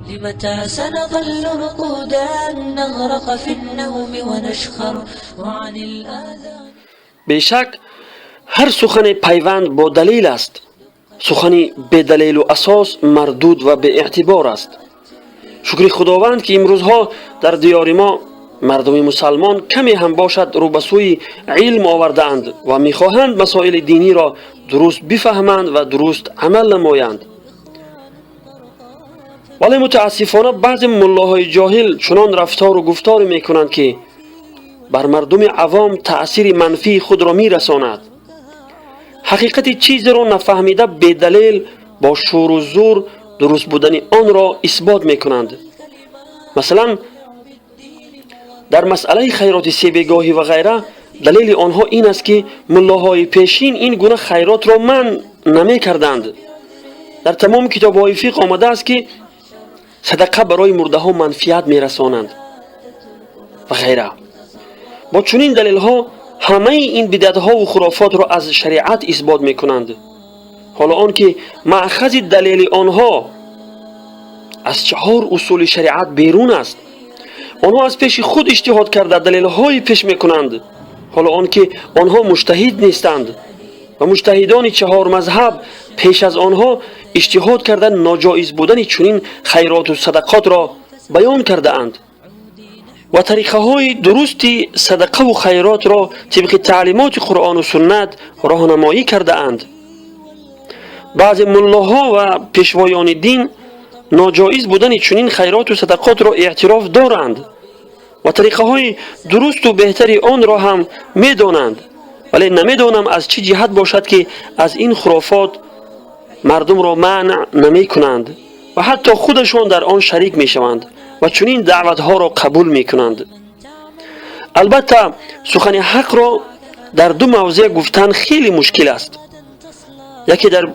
لمتى سنظل رقودا نغرق في النوم ونشخر وعن الآذان. بیشک هر سخن پیوند با دلیل است. سخنی به دلیل و اساس مردود و به اعتبار است. شکر خداوند که امروزها در دیار ما مردم مسلمان کمی هم باشد رو به سوی علم آوردند و میخواهند مسائل دینی را درست بفهمند و درست عمل نمایند. ولی متاسفانه بعضی ملاهای جاهل چنان رفتار و گفتار میکنند که بر مردم عوام تأثیر منفی خود را میرساند. حقیقت چیز را نفهمیده به دلیل با شور و زور درست بودن آن را اثبات میکنند. مثلا در مسئله خیرات سیبگاهی و غیره دلیل آنها این است که ملاهای پیشین این گونه خیرات را منع نمی کردند. در تمام کتاب‌های فقه آمده است که صدقه برای مرده ها منفعت می رسانند و غیره. با چنین دلیل ها همه این بدعت ها و خرافات را از شریعت اثبات می کنند. حالا آن که مأخذ دلیل آنها از 4 اصول شریعت بیرون است، آنها از پیش خود اجتهاد کرده دلیل های پیش می کنند. حالا آن که آنها مجتهد نیستند و مجتهدان 4 مذهب پیش از آنها اجتهاد کرده ناجایز بودن چنین خیرات و صدقات را بیان کرده اند و طریقه های درستی صدقه و خیرات را طبق تعلیمات قرآن و سنت راهنمایی کرده اند. بعض ملاها و پیشوایان دین ناجایز بودن چنین خیرات و صدقات را اعتراف دارند و طریقه های درست و بهتری آن را هم می دانند، ولی نمی دانم از چه جهت باشد که از این خرافات مردم را منع نمی کنند و حتی خودشان در آن شریک می شوند و چنین دعوت ها را قبول می کنند. البته سخن حق را در 2 موضع گفتن خیلی مشکل است. یکی در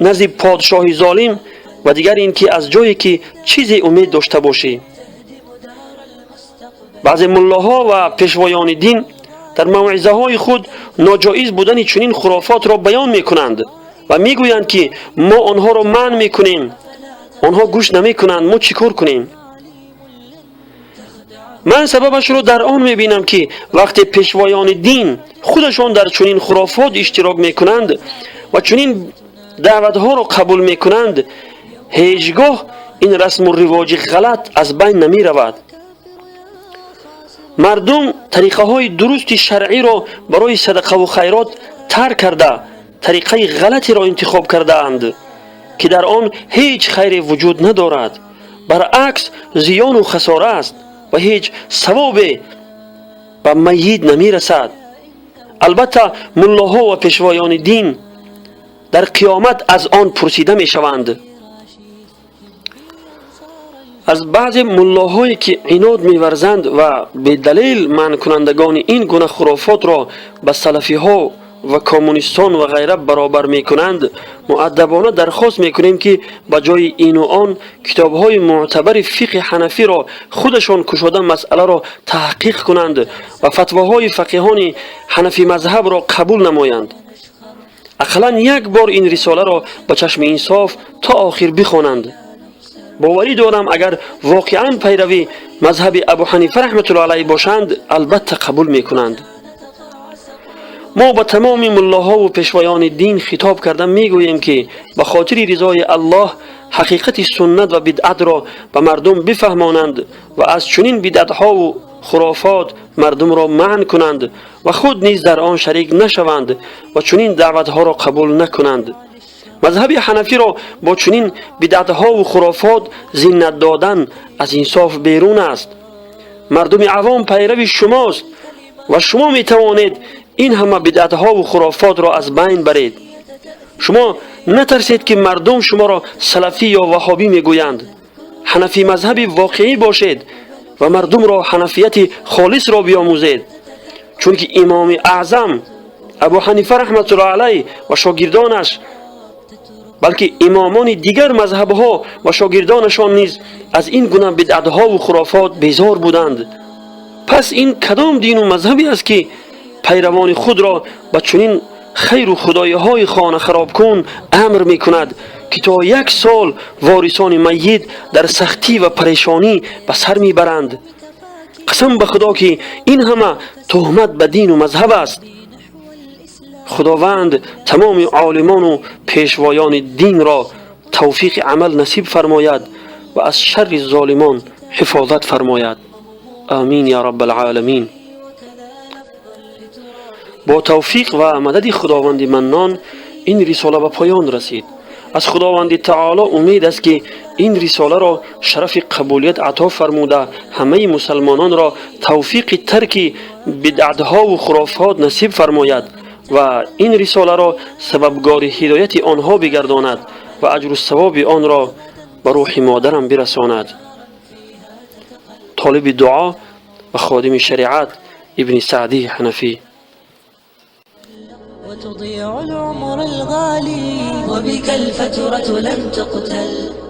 نزد پادشاه ظالم و دیگر این که از جایی که چیزی امید داشته باشی. بعضی ملاها و پیشوایان دین در موعظه های خود ناجایز بودن چنین خرافات را بیان می کنند و می گویند که ما آنها را منع می کنیم، آنها گوش نمی کنند، ما چیکار کنیم؟ من سببش را در آن می بینم که وقتی پیشوایان دین خودشان در چنین خرافات اشتراک می کنند و چنین دعوت ها را قبول می کنند، هیچگاه این رسم و رواج غلط از بین نمی رود. مردم طریقه های درست شرعی را برای صدقه و خیرات ترک کرده طریقه غلطی را انتخاب کرده اند که در آن هیچ خیری وجود ندارد، برعکس زیان و خساره است و هیچ ثوابی به میت نمی رسد. البته ملاها و پیشوایان دین در قیامت از آن پرسیده می شوند. از بعض ملاهایی که عناد می‌ورزند و به دلیل منع کنندگان این گونه خرافات را به سلفی ها و کمونیستان و غیره برابر می‌کنند، مؤدبانه درخواست می‌کنیم که به جای این و آن کتاب‌های معتبر فقه حنفی را خودشان کشاده مسئله را تحقیق کنند و فتواهای فقیهان حنفی مذهب را قبول نمایند. اقلاً یک بار این رساله را با چشم انصاف تا آخر بخوانند. باوری دارم اگر واقعاً پیروی مذهب ابو حنیفه رحمت الله علیه باشند البته قبول میکنند. ما با تمام ملاها و پیشوایان دین خطاب کردن میگوییم که به خاطر رضای الله حقیقت سنت و بدعت را به مردم بفهمانند و از چنین بدعت ها و خرافات مردم را منع کنند و خود نیز در آن شریک نشوند و چنین دعوت ها را قبول نکنند. مذهب حنفی را با چنین بدعت ها و خرافات زینت دادن از انصاف بیرون است. مردم عوام پیرو شماست و شما می توانید این همه بدعت ها و خرافات را از بین برید. شما نترسید که مردم شما را سلفی یا وهابی می گویند. حنفی مذهبی واقعی باشید و مردم را حنفیت خالص را بیاموزید، چون که امام اعظم ابو حنیفه رحمت الله علیه و شاگردانش بلکه امامان دیگر مذهب ها و شاگردانشان نیز از این گونه بدعت ها و خرافات بیزار بودند. پس این کدام دین و مذهبی است که پیروان خود را به چنین خیر و خدایی های خانه خراب کن امر می کند که تا 1 سال وارثان میت در سختی و پریشانی به سر میبرند. قسم به خدا که این همه تهمت به دین و مذهب است. خداوند تمام عالمان و پیشوایان دین را توفیق عمل نصیب فرماید و از شر ظالمان حفاظت فرماید. آمین یا رب العالمین. با توفیق و مدد خداوند منان این رساله به پایان رسید. از خداوند تعالی امید است که این رساله را شرف قبولیت عطا فرموده همه مسلمانان را توفیق ترک بدعتها و خرافات نصیب فرماید و این رساله را سببگار هدایت آنها بگرداند و اجر و ثواب آن را به روح مادرم برساند. طالب دعا و خادم شریعت ابن سعدی حنفی. وتضيع العمر الغالي وبك الفترة لن تقتل.